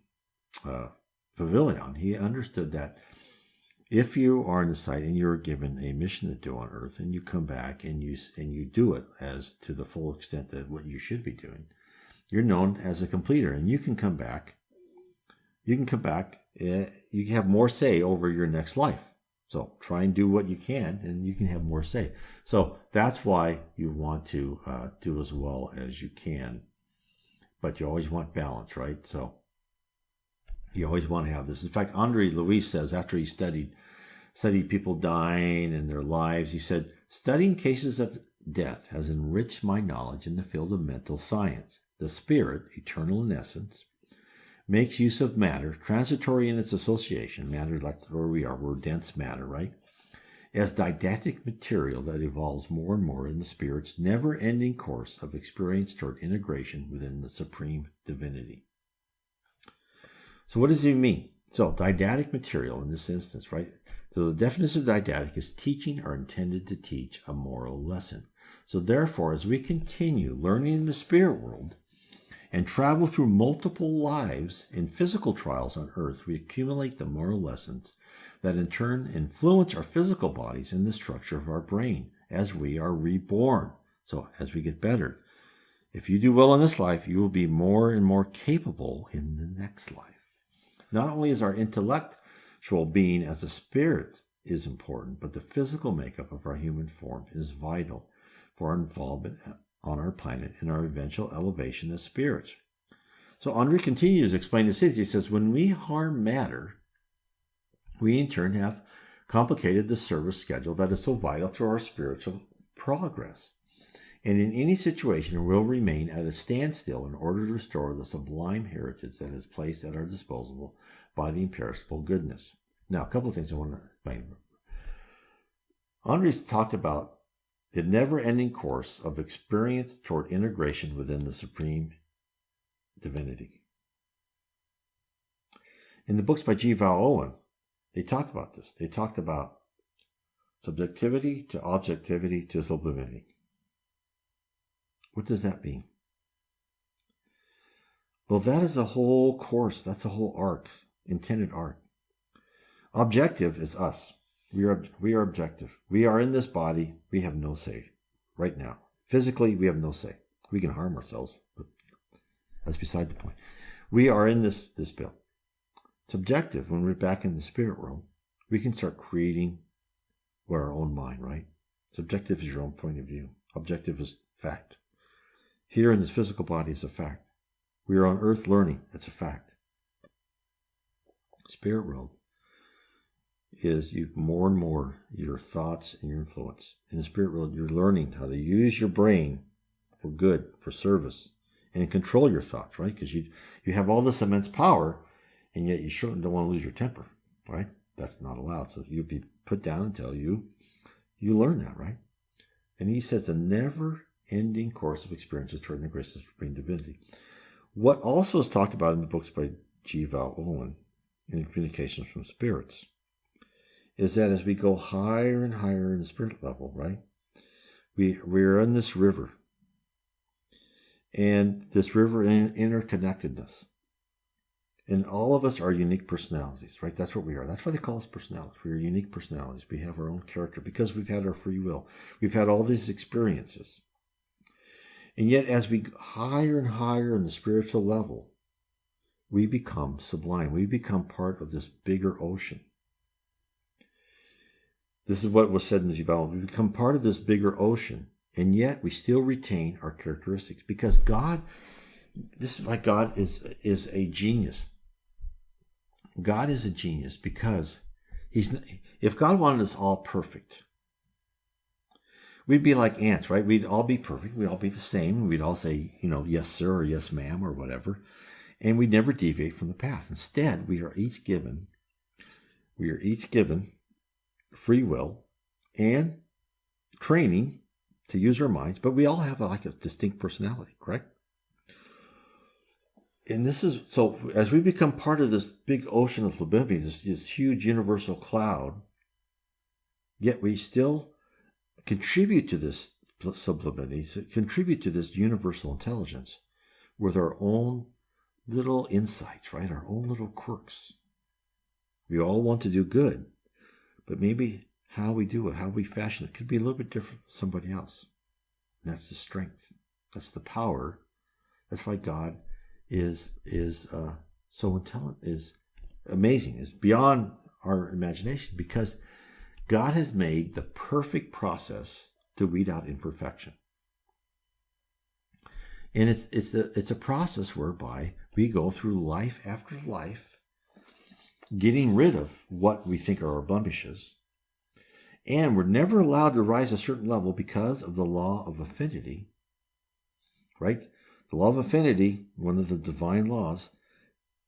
pavilion, he understood that if you are in the site and you're given a mission to do on Earth, and you come back and you do it as to the full extent that what you should be doing, you're known as a completer, and you can come back. You can have more say over your next life. So try and do what you can, and you can have more say. So that's why you want to do as well as you can, but you always want balance, right? So you always want to have this. In fact, Andre Luis says, after he studied people dying and their lives, he said, studying cases of death has enriched my knowledge in the field of mental science. The spirit, eternal in essence, makes use of matter, transitory in its association, matter, that's where we are, we're dense matter, right? As didactic material that evolves more and more in the spirit's never-ending course of experience toward integration within the supreme divinity. So what does it mean? So didactic material in this instance, right? So the definition of didactic is teaching or intended to teach a moral lesson. So therefore, as we continue learning in the spirit world and travel through multiple lives in physical trials on earth, we accumulate the moral lessons that in turn influence our physical bodies and the structure of our brain as we are reborn. So as we get better, if you do well in this life, you will be more and more capable in the next life. Not only is our intellectual being as a spirit is important, but the physical makeup of our human form is vital for our involvement on our planet and our eventual elevation as spirits. So Andre continues to explain this. He says, when we harm matter, we in turn have complicated the service schedule that is so vital to our spiritual progress. And in any situation will remain at a standstill in order to restore the sublime heritage that is placed at our disposal by the imperishable goodness. Now, a couple of things I want to explain. Andre's talked about the never-ending course of experience toward integration within the supreme divinity. In the books by G. Val Owen, they talk about this. They talked about subjectivity to objectivity to sublimity. What does that mean? Well, that is the whole course. That's the whole arc, intended arc. Objective is us. We are objective. We are in this body. We have no say right now. Physically, we have no say. We can harm ourselves, but that's beside the point. We are in this bill. Subjective, when we're back in the spirit world, we can start creating with our own mind, right? Subjective is your own point of view. Objective is fact. Here in this physical body is a fact. We are on earth learning. It's a fact. Spirit world is you more and more your thoughts and your influence. In the spirit world, you're learning how to use your brain for good, for service, and control your thoughts, right? Because you have all this immense power, and yet you sure don't want to lose your temper, right? That's not allowed. So you'll be put down until you learn that, right? And he says the never-ending course of experiences toward integration of supreme divinity. What also is talked about in the books by G. Val Owen in the Communications from Spirits is that as we go higher and higher in the spirit level, right, we're in this river. And this river interconnectedness. And all of us are unique personalities, right? That's what we are. That's why they call us personalities. We are unique personalities. We have our own character because we've had our free will. We've had all these experiences. And yet, as we go higher and higher in the spiritual level, we become sublime. We become part of this bigger ocean. This is what was said in the development. We become part of this bigger ocean, and yet we still retain our characteristics because God, this is why God is a genius. God is a genius because if God wanted us all perfect, we'd be like ants, right? We'd all be perfect. We'd all be the same. We'd all say, yes, sir, or yes, ma'am, or whatever. And we'd never deviate from the path. Instead, we are each given free will and training to use our minds, but we all have a distinct personality, correct? And this is, so as we become part of this big ocean of sublimity, this huge universal cloud, yet we still contribute to this sublimity, contribute to this universal intelligence with our own little insights, right? Our own little quirks. We all want to do good, but maybe how we do it, how we fashion it, could be a little bit different from somebody else. And that's the strength. That's the power. That's why God is so intelligent, is amazing, is beyond our imagination, because God has made the perfect process to weed out imperfection. And it's a process whereby we go through life after life, getting rid of what we think are our blemishes. And we're never allowed to rise a certain level because of the law of affinity, right? The law of affinity, one of the divine laws,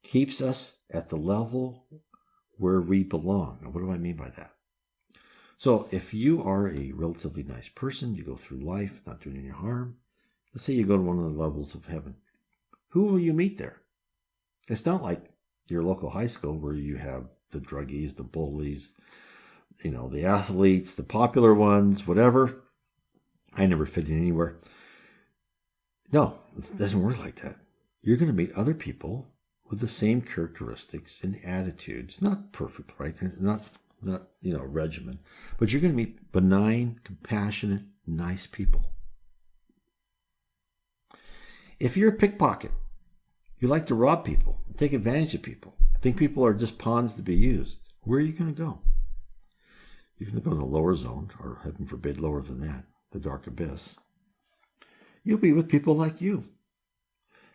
keeps us at the level where we belong. Now, what do I mean by that? So if you are a relatively nice person, you go through life not doing any harm. Let's say you go to one of the levels of heaven. Who will you meet there? It's not like your local high school where you have the druggies, the bullies, the athletes, the popular ones, whatever. I never fit in anywhere. No, it doesn't work like that. You're going to meet other people with the same characteristics and attitudes. Not perfect, right? Not regimen. But you're going to meet benign, compassionate, nice people. If you're a pickpocket, you like to rob people, take advantage of people, think people are just pawns to be used, where are you going to go? You're going to go to the lower zone, or heaven forbid, lower than that, the dark abyss. You'll be with people like you.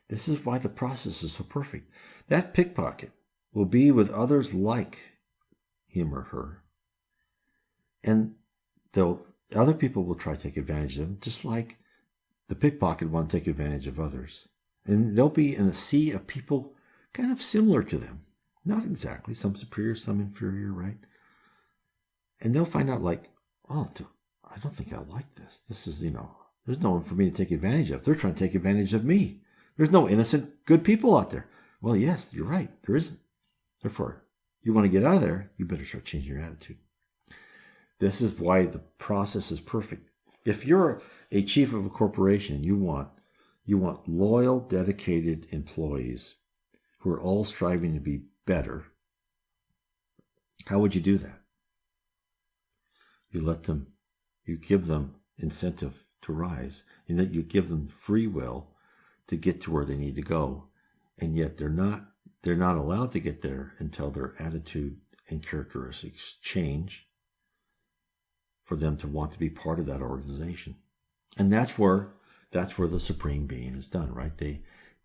This is why the process is so perfect. That pickpocket will be with others like him or her. And other people will try to take advantage of them, just like the pickpocket want to take advantage of others. And they'll be in a sea of people kind of similar to them. Not exactly, some superior, some inferior, right? And they'll find out like, oh, I don't think I like this. This is, there's no one for me to take advantage of. They're trying to take advantage of me. There's no innocent, good people out there. Well, yes, you're right. There isn't. Therefore, you want to get out of there, you better start changing your attitude. This is why the process is perfect. If you're a chief of a corporation, you want loyal, dedicated employees who are all striving to be better. How would you do that? You give them incentive to rise, and that you give them free will to get to where they need to go. And yet they're not allowed to get there until their attitude and characteristics change for them to want to be part of that organization. And that's where the Supreme Being is done, right?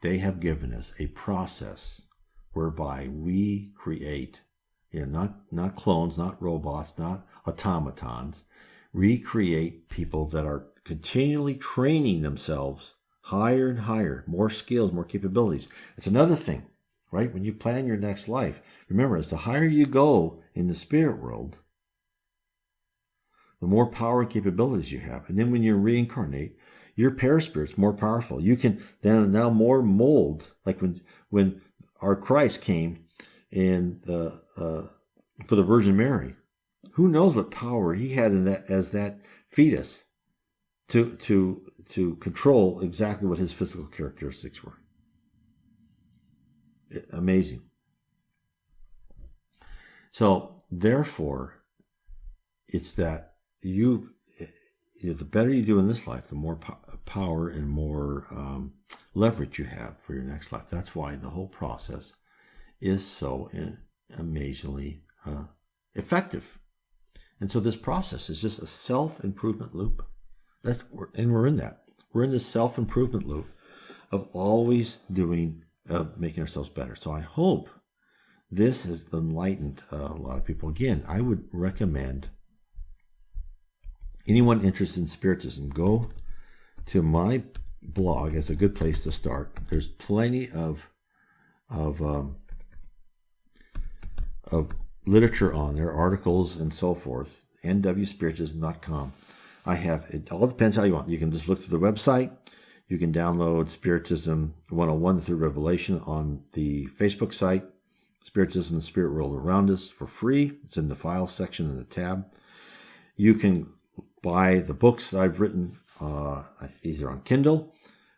They have given us a process whereby we create, not clones, not robots, not automatons, recreate people that are continually training themselves higher and higher, more skills, more capabilities. It's another thing, right? When you plan your next life, remember, as the higher you go in the spirit world, the more power and capabilities you have. And then when you reincarnate, your paraspirit's more powerful. You can then now more mold, like when our Christ came in for the Virgin Mary. Who knows what power he had in that as that fetus to control exactly what his physical characteristics were. Amazing. So therefore, it's that the better you do in this life, the more power and more leverage you have for your next life. That's why the whole process is so amazingly effective. And so this process is just a self-improvement loop. We're in that. We're in this self-improvement loop of always making ourselves better. So I hope this has enlightened a lot of people. Again, I would recommend anyone interested in Spiritism, go to my blog as a good place to start. There's plenty of literature on there, articles and so forth. nwspiritism.com. It all depends how you want. You can just look through the website. You can download Spiritism 101, the Third Revelation, on the Facebook site, Spiritism, the Spirit World Around Us, for free. It's in the files section in the tab. You can buy the books that I've written either on Kindle,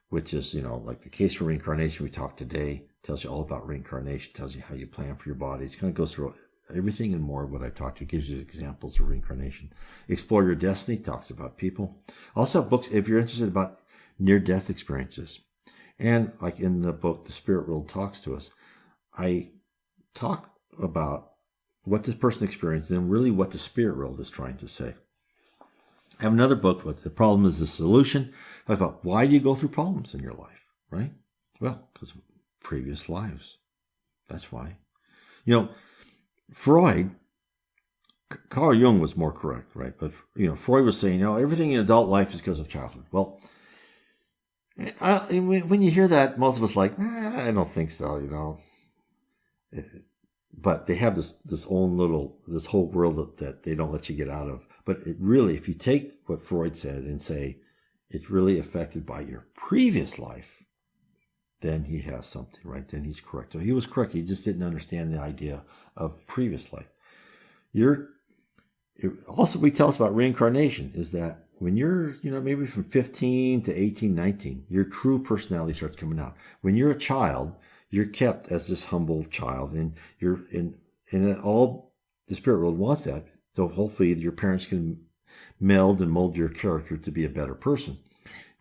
which is, like the Case for Reincarnation we talked today, tells you all about reincarnation, tells you how you plan for your body. It kind of goes through everything and more of what I talked to, gives you examples of reincarnation. Explore Your Destiny talks about people. Also have books if you're interested about near-death experiences. And like in the book, The Spirit World Talks to Us, I talk about what this person experienced and really what the spirit world is trying to say. I have another book, What the Problem is the Solution. Talk about why do you go through problems in your life, right? Well, because of previous lives. That's why. Freud, Carl Jung was more correct, right? But, Freud was saying, everything in adult life is because of childhood. Well, when you hear that, most of us like, I don't think so, But they have this whole world that they don't let you get out of. But it really, if you take what Freud said and say, it's really affected by your previous life, then he has something, right? Then he's correct. So he was correct. He just didn't understand the idea of previous life. Also, we tell us about reincarnation is that when you're, maybe from 15 to 18, 19, your true personality starts coming out. When you're a child, you're kept as this humble child, and you're and all the spirit world wants that. So hopefully your parents can meld and mold your character to be a better person.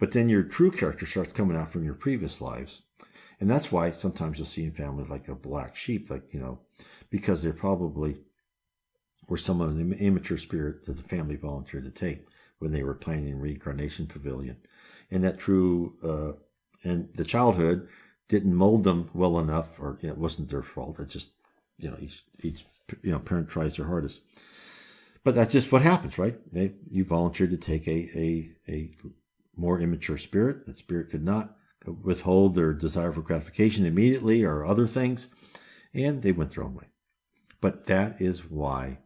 But then your true character starts coming out from your previous lives. And that's why sometimes you'll see in families like a black sheep, because they're probably were some of the immature spirit that the family volunteered to take when they were playing in reincarnation pavilion. And that and the childhood didn't mold them well enough, or it wasn't their fault. It just, each parent tries their hardest. But that's just what happens, right? You volunteered to take a more immature spirit. That spirit could not withhold their desire for gratification immediately or other things, and they went their own way. But that is why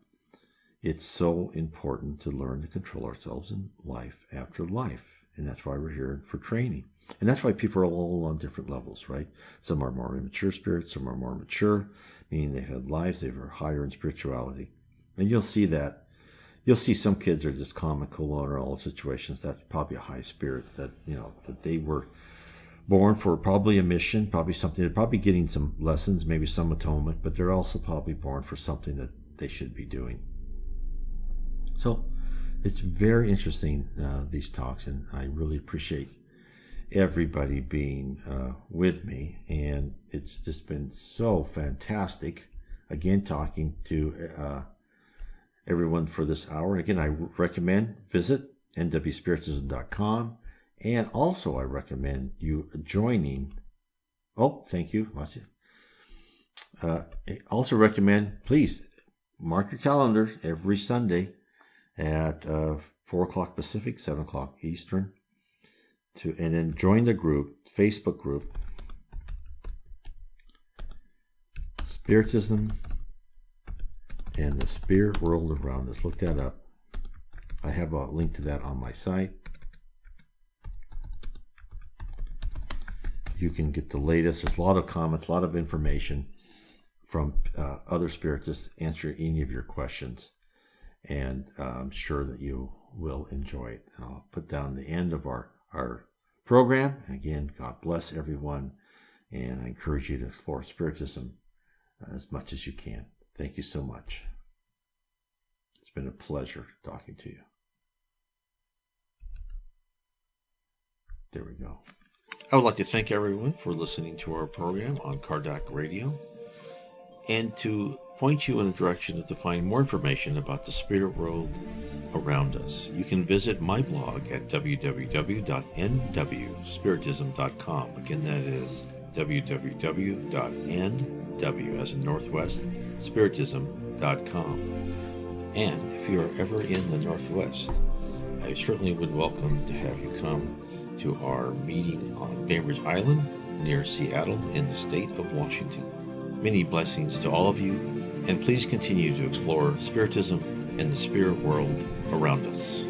it's so important to learn to control ourselves in life after life. And that's why we're here for training. And that's why people are all on different levels, right? Some are more immature spirits, some are more mature, meaning they've had lives, they've are higher in spirituality. And you'll see that. You'll see some kids are just calm and cool under all situations. That's probably a high spirit that they were born for probably a mission, probably something. They're probably getting some lessons, maybe some atonement, but they're also probably born for something that they should be doing. So it's very interesting, these talks, and I really appreciate everybody being with me. And it's just been so fantastic, again, talking to everyone for this hour. Again, I recommend visit nwspiritism.com, and also I recommend you joining. Oh, thank you, Marcia. I also recommend, please mark your calendar every Sunday at 4 o'clock Pacific, 7 o'clock Eastern, and then join the group, Facebook group, Spiritism and the Spirit World Around Us. Look that up. I have a link to that on my site. You can get the latest. There's a lot of comments, a lot of information from other spiritists, answer any of your questions. And I'm sure that you will enjoy it. And I'll put down the end of our program. And again, God bless everyone. And I encourage you to explore Spiritism as much as you can. Thank you so much. It's been a pleasure talking to you. There we go. I would like to thank everyone for listening to our program on Kardec Radio, and to point you in the direction to find more information about the spirit world around us. You can visit my blog at www.nwspiritism.com. Again, that is www.nw, as in Northwest, spiritism.com. And if you are ever in the Northwest, I certainly would welcome to have you come to our meeting on Bainbridge Island near Seattle in the state of Washington. Many blessings to all of you, and please continue to explore Spiritism and the spirit world around us.